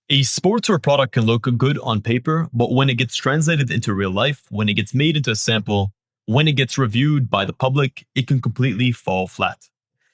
A sportswear product can look good on paper, but when it gets translated into real life, when it gets made into a sample, when it gets reviewed by the public, it can completely fall flat.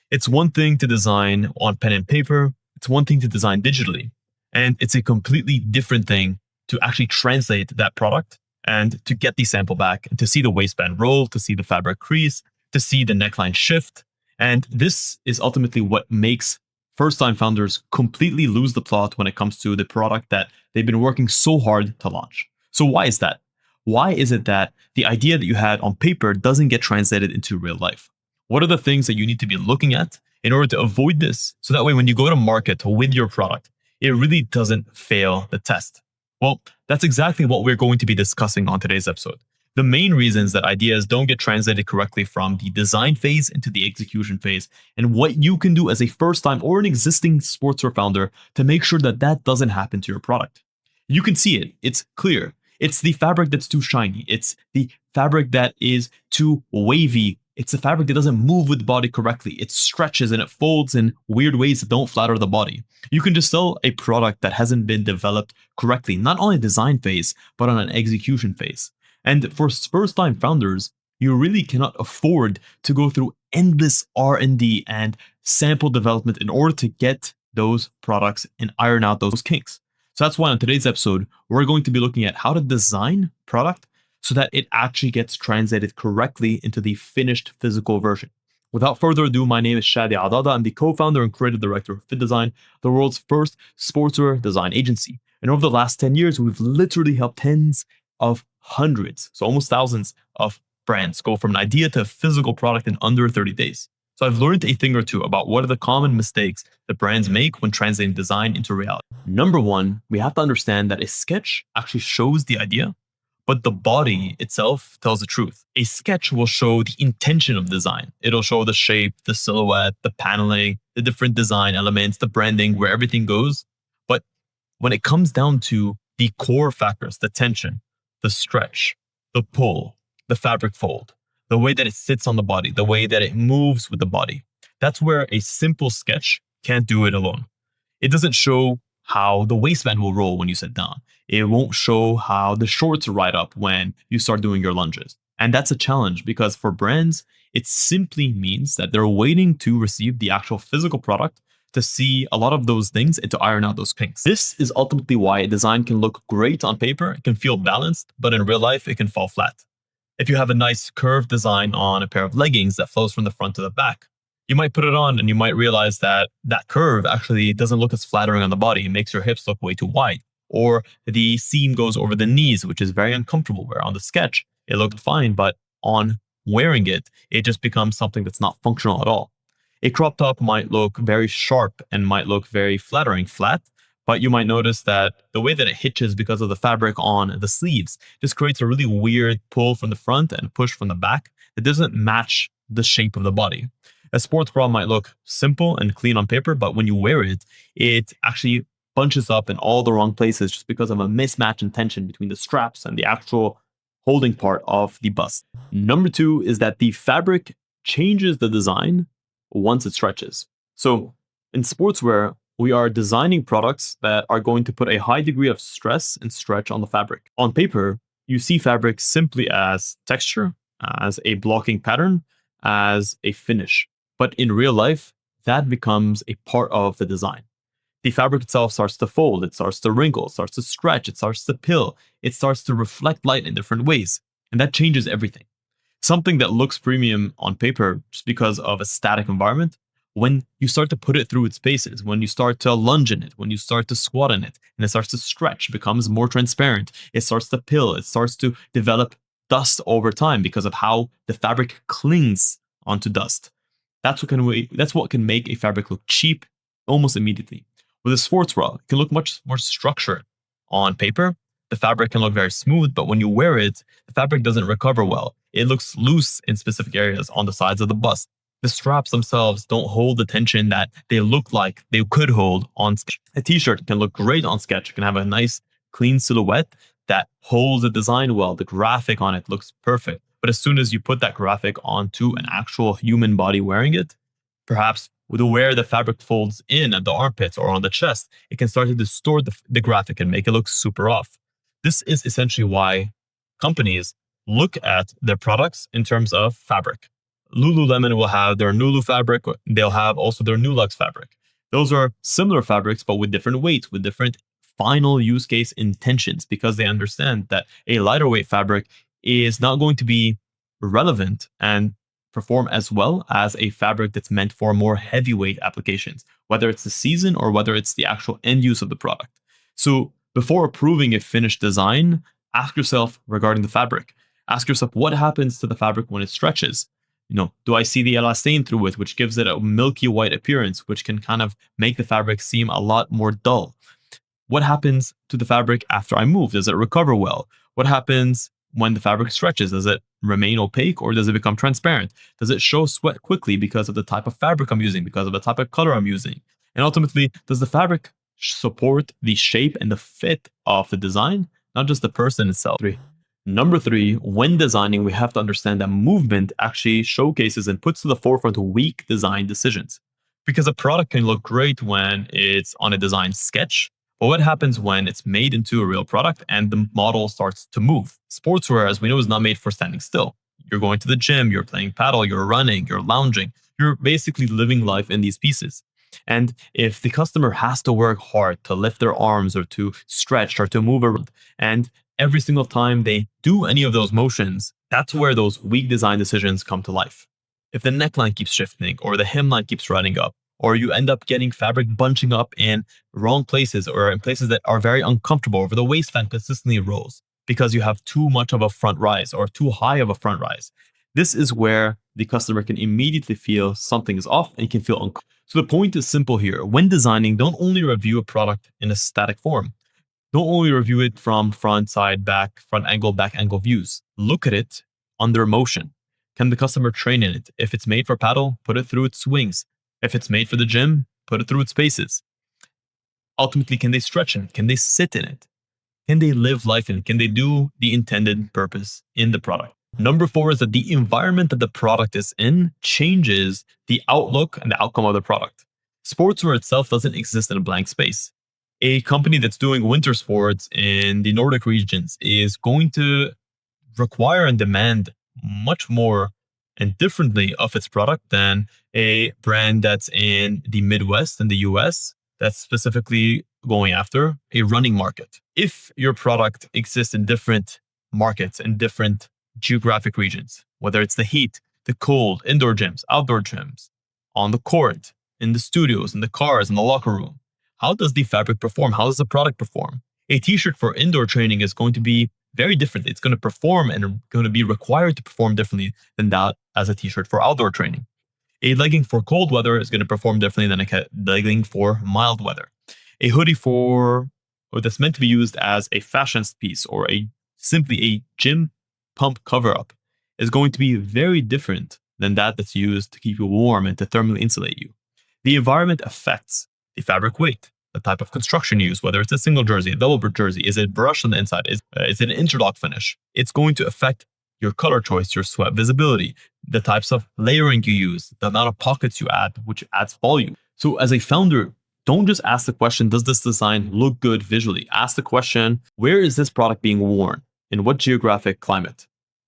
It's one thing to design on pen and paper, it's one thing to design digitally, and it's a completely different thing to actually translate that product and to get the sample back and to see the waistband roll, to see the fabric crease, to see the neckline shift. And this is ultimately what makes first time founders completely lose the plot when it comes to the product that they've been working so hard to launch. So, why is that? Why is it that the idea that you had on paper doesn't get translated into real life? What are the things that you need to be looking at in order to avoid this? So that way, when you go to market with your product, it really doesn't fail the test. Well, that's exactly what we're going to be discussing on today's episode. The main reasons that ideas don't get translated correctly from the design phase into the execution phase, and what you can do as a first time or an existing sportswear founder to make sure that that doesn't happen to your product. You can see it, it's clear. It's the fabric that's too shiny. It's the fabric that is too wavy. It's the fabric that doesn't move with the body correctly. It stretches and it folds in weird ways that don't flatter the body. You can just sell a product that hasn't been developed correctly, not on a design phase, but on an execution phase. And for first-time founders, you really cannot afford to go through endless R&D and sample development in order to get those products and iron out those kinks. So that's why on today's episode, we're going to be looking at how to design product so that it actually gets translated correctly into the finished physical version. Without further ado, my name is Shadi. I'm the co-founder and creative director of FittDesign, the world's first sportswear design agency. And over the last 10 years, we've literally helped tens of hundreds, so almost thousands of brands go from an idea to a physical product in under 30 days. So I've learned a thing or two about what are the common mistakes that brands make when translating design into reality. Number one, we have to understand that a sketch actually shows the idea, but the body itself tells the truth. A sketch will show the intention of design. It'll show the shape, the silhouette, the paneling, the different design elements, the branding, where everything goes. But when it comes down to the core factors, the tension, the stretch, the pull, the fabric fold, the way that it sits on the body, the way that it moves with the body, that's where a simple sketch can't do it alone. It doesn't show how the waistband will roll when you sit down. It won't show how the shorts ride up when you start doing your lunges. And that's a challenge because for brands, it simply means that they're waiting to receive the actual physical product to see a lot of those things and to iron out those kinks. This is ultimately why a design can look great on paper, it can feel balanced, but in real life, it can fall flat. If you have a nice curved design on a pair of leggings that flows from the front to the back, you might put it on and you might realize that that curve actually doesn't look as flattering on the body. It makes your hips look way too wide. Or the seam goes over the knees, which is very uncomfortable, where on the sketch, it looked fine, but on wearing it, it just becomes something that's not functional at all. A crop top might look very sharp and might look very flattering flat, but you might notice that the way that it hitches because of the fabric on the sleeves just creates a really weird pull from the front and push from the back that doesn't match the shape of the body. A sports bra might look simple and clean on paper, but when you wear it, it actually bunches up in all the wrong places just because of a mismatch in tension between the straps and the actual holding part of the bust. Number two is that the fabric changes the design once it stretches. So in sportswear, we are designing products that are going to put a high degree of stress and stretch on the fabric. On paper, you see fabric simply as texture, as a blocking pattern, as a finish. But in real life, that becomes a part of the design. The fabric itself starts to fold, it starts to wrinkle, it starts to stretch, it starts to pill, it starts to reflect light in different ways. And that changes everything. Something that looks premium on paper just because of a static environment, when you start to put it through its paces, when you start to lunge in it, when you start to squat in it, and it starts to stretch, becomes more transparent, it starts to pill, it starts to develop dust over time because of how the fabric clings onto dust. That's what can make a fabric look cheap almost immediately. With a sports bra, it can look much more structured. On paper, the fabric can look very smooth, but when you wear it, the fabric doesn't recover well. It looks loose in specific areas on the sides of the bust. The straps themselves don't hold the tension that they look like they could hold on sketch. A t-shirt can look great on sketch. It can have a nice, clean silhouette that holds the design well. The graphic on it looks perfect. But as soon as you put that graphic onto an actual human body wearing it, perhaps where the fabric folds in at the armpits or on the chest, it can start to distort the graphic and make it look super off. This is essentially why companies look at their products in terms of fabric. Lululemon will have their Nulu fabric. They'll have also their Nulux fabric. Those are similar fabrics, but with different weights, with different final use case intentions, because they understand that a lighter weight fabric is not going to be relevant and perform as well as a fabric that's meant for more heavyweight applications, whether it's the season or whether it's the actual end use of the product. So before approving a finished design, ask yourself regarding the fabric. Ask yourself what happens to the fabric when it stretches. Do I see the elastane through it, which gives it a milky white appearance, which can kind of make the fabric seem a lot more dull? What happens to the fabric after I move? Does it recover well? What happens when the fabric stretches? Does it remain opaque or does it become transparent? Does it show sweat quickly because of the type of fabric I'm using, because of the type of color I'm using? And ultimately, does the fabric support the shape and the fit of the design, not just the person itself? Number three, when designing, we have to understand that movement actually showcases and puts to the forefront weak design decisions. Because a product can look great when it's on a design sketch, but what happens when it's made into a real product and the model starts to move? Sportswear, as we know, is not made for standing still. You're going to the gym, you're playing paddle, you're running, you're lounging. You're basically living life in these pieces. And if the customer has to work hard to lift their arms or to stretch or to move around, and every single time they do any of those motions, that's where those weak design decisions come to life. If the neckline keeps shifting or the hemline keeps running up, or you end up getting fabric bunching up in wrong places or in places that are very uncomfortable, or the waistband consistently rolls because you have too much of a front rise or too high of a front rise. This is where the customer can immediately feel something is off and you can feel uncomfortable. So the point is simple here. When designing, don't only review a product in a static form. Don't only review it from front, side, back, front angle, back angle views. Look at it under motion. Can the customer train in it? If it's made for paddle, put it through its swings. If it's made for the gym, put it through its paces. Ultimately, can they stretch in it? Can they sit in it? Can they live life in it? Can they do the intended purpose in the product? Number four is that the environment that the product is in changes the outlook and the outcome of the product. Sportswear itself doesn't exist in a blank space. A company that's doing winter sports in the Nordic regions is going to require and demand much more and differently of its product than a brand that's in the Midwest in the US that's specifically going after a running market. If your product exists in different markets and different geographic regions, whether it's the heat, the cold, indoor gyms, outdoor gyms, on the court, in the studios, in the cars, in the locker room, how does the fabric perform? How does the product perform? A t-shirt for indoor training is going to be very different. It's going to perform and going to be required to perform differently than that as a t-shirt for outdoor training. A legging for cold weather is going to perform differently than a legging for mild weather. A hoodie or that's meant to be used as a fashion piece or simply a gym pump cover up is going to be very different than that's used to keep you warm and to thermally insulate you. The environment affects the fabric weight, the type of construction you use, whether it's a single jersey, a double jersey, is it brushed on the inside, is it an interlock finish? It's going to affect your color choice, your sweat visibility, the types of layering you use, the amount of pockets you add, which adds volume. So as a founder, don't just ask the question, does this design look good visually? Ask the question, where is this product being worn? In what geographic climate?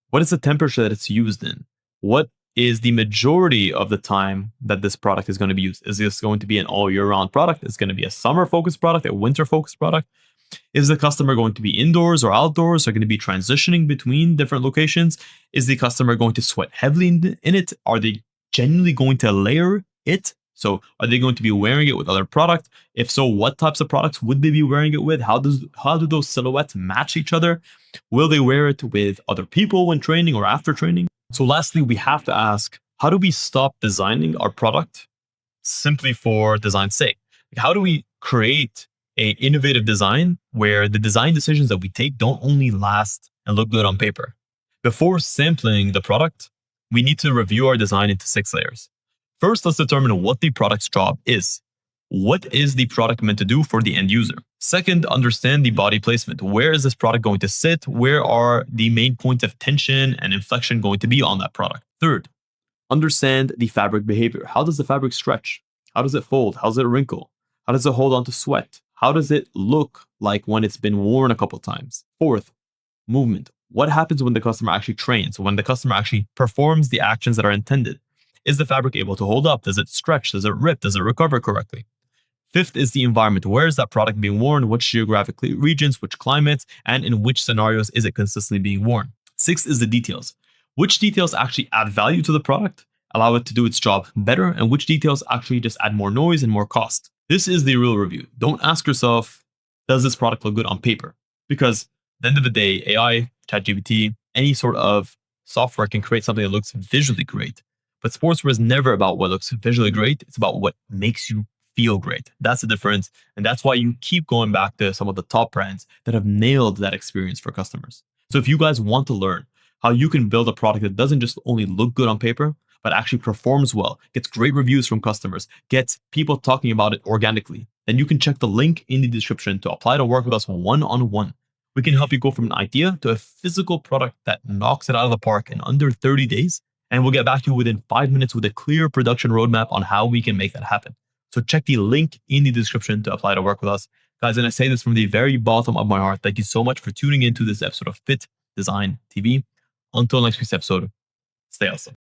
What is the temperature that it's used in? What is the majority of the time that this product is going to be used? Is this going to be an all year round product? Is it going to be a summer focused product, a winter focused product? Is the customer going to be indoors or outdoors? Are going to be transitioning between different locations? Is the customer going to sweat heavily in it? Are they genuinely going to layer it? So are they going to be wearing it with other products? If so, what types of products would they be wearing it with? How do those silhouettes match each other? Will they wear it with other people when training or after training? So lastly, we have to ask, how do we stop designing our product simply for design's sake? How do we create an innovative design where the design decisions that we take don't only last and look good on paper? Before sampling the product, we need to review our design into 6 layers. First, let's determine what the product's job is. What is the product meant to do for the end user? Second, understand the body placement. Where is this product going to sit? Where are the main points of tension and inflection going to be on that product? Third, understand the fabric behavior. How does the fabric stretch? How does it fold? How does it wrinkle? How does it hold on to sweat? How does it look like when it's been worn a couple times? Fourth, movement. What happens when the customer actually trains, when the customer actually performs the actions that are intended? Is the fabric able to hold up? Does it stretch? Does it rip? Does it recover correctly? Fifth is the environment. Where is that product being worn? Which geographic regions, which climates, and in which scenarios is it consistently being worn? Sixth is the details. Which details actually add value to the product, allow it to do its job better, and which details actually just add more noise and more cost? This is the real review. Don't ask yourself, does this product look good on paper? Because at the end of the day, AI, ChatGPT, any sort of software can create something that looks visually great. But sportswear is never about what looks visually great. It's about what makes you feel great. That's the difference. And that's why you keep going back to some of the top brands that have nailed that experience for customers. So if you guys want to learn how you can build a product that doesn't just only look good on paper, but actually performs well, gets great reviews from customers, gets people talking about it organically, then you can check the link in the description to apply to work with us one-on-one. We can help you go from an idea to a physical product that knocks it out of the park in under 30 days. And we'll get back to you within 5 minutes with a clear production roadmap on how we can make that happen. So check the link in the description to apply to work with us. Guys, and I say this from the very bottom of my heart. Thank you so much for tuning into this episode of Fit Design TV. Until next week's episode, stay awesome.